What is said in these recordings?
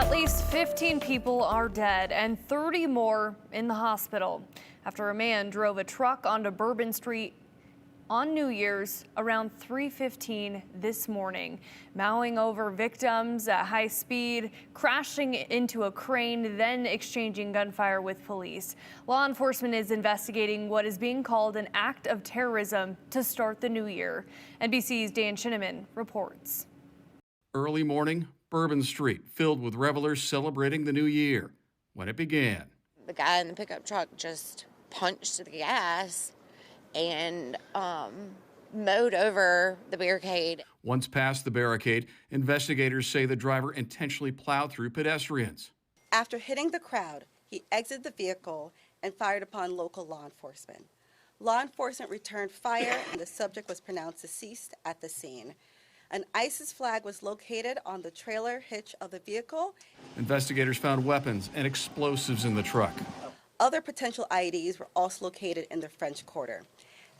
At least 15 people are dead and 30 more in the hospital after a man drove a truck onto Bourbon Street on New Year's around 3:15 this morning, mowing over victims at high speed, crashing into a crane, then exchanging gunfire with police. Law enforcement is investigating what is being called an act of terrorism to start the new year. NBC's Dan Shinneman reports. Early morning, Bourbon Street filled with revelers celebrating the new year. When it began, the guy in the pickup truck just punched the gas and mowed over the barricade. Once past the barricade, investigators say the driver intentionally plowed through pedestrians. After hitting the crowd, he exited the vehicle and fired upon local law enforcement. Law enforcement returned fire and the subject was pronounced deceased at the scene. An ISIS flag was located on the trailer hitch of the vehicle. Investigators found weapons and explosives in the truck. Other potential IEDs were also located in the French Quarter.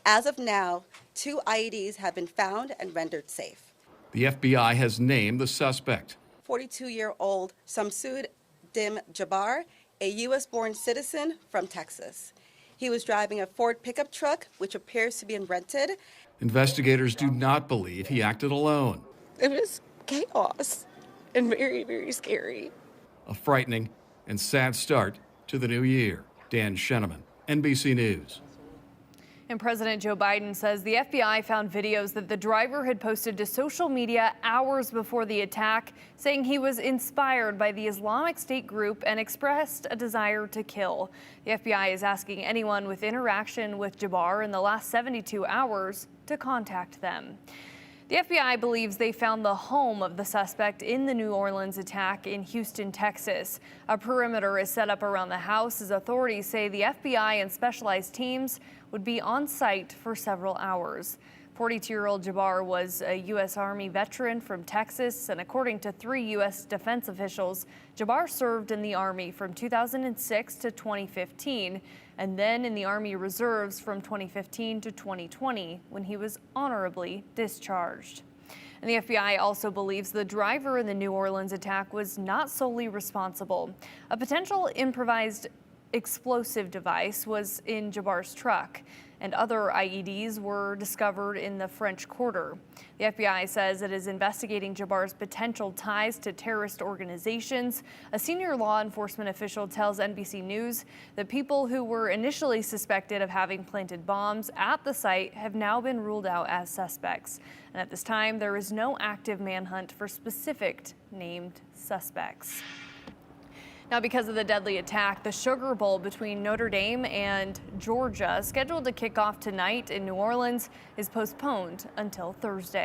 As of now, 2 IEDs have been found and rendered safe. The FBI has named the suspect. 42-year-old Samsud Dim Jabbar, a U.S.-born citizen from Texas. He was driving a Ford pickup truck, which appears to be rented. Investigators do not believe he acted alone. It was chaos and very, very scary. A frightening and sad start to the new year. Dan Shinneman, NBC News. And President Joe Biden says the FBI found videos that the driver had posted to social media hours before the attack, saying he was inspired by the Islamic State group and expressed a desire to kill. The FBI is asking anyone with interaction with Jabbar in the last 72 hours to contact them. The FBI believes they found the home of the suspect in the New Orleans attack in Houston, Texas. A perimeter is set up around the house as authorities say the FBI and specialized teams would be on site for several hours. 42-year-old Jabbar was a U.S. Army veteran from Texas, and according to 3 U.S. defense officials, Jabbar served in the Army from 2006 to 2015, and then in the Army Reserves from 2015 to 2020, when he was honorably discharged. And the FBI also believes the driver in the New Orleans attack was not solely responsible. A potential improvised explosive device was in Jabbar's truck, and other IEDs were discovered in the French Quarter. The FBI says it is investigating Jabbar's potential ties to terrorist organizations. A senior law enforcement official tells NBC News that people who were initially suspected of having planted bombs at the site have now been ruled out as suspects. And at this time, there is no active manhunt for specific named suspects. Now, because of the deadly attack, the Sugar Bowl between Notre Dame and Georgia, scheduled to kick off tonight in New Orleans, is postponed until Thursday.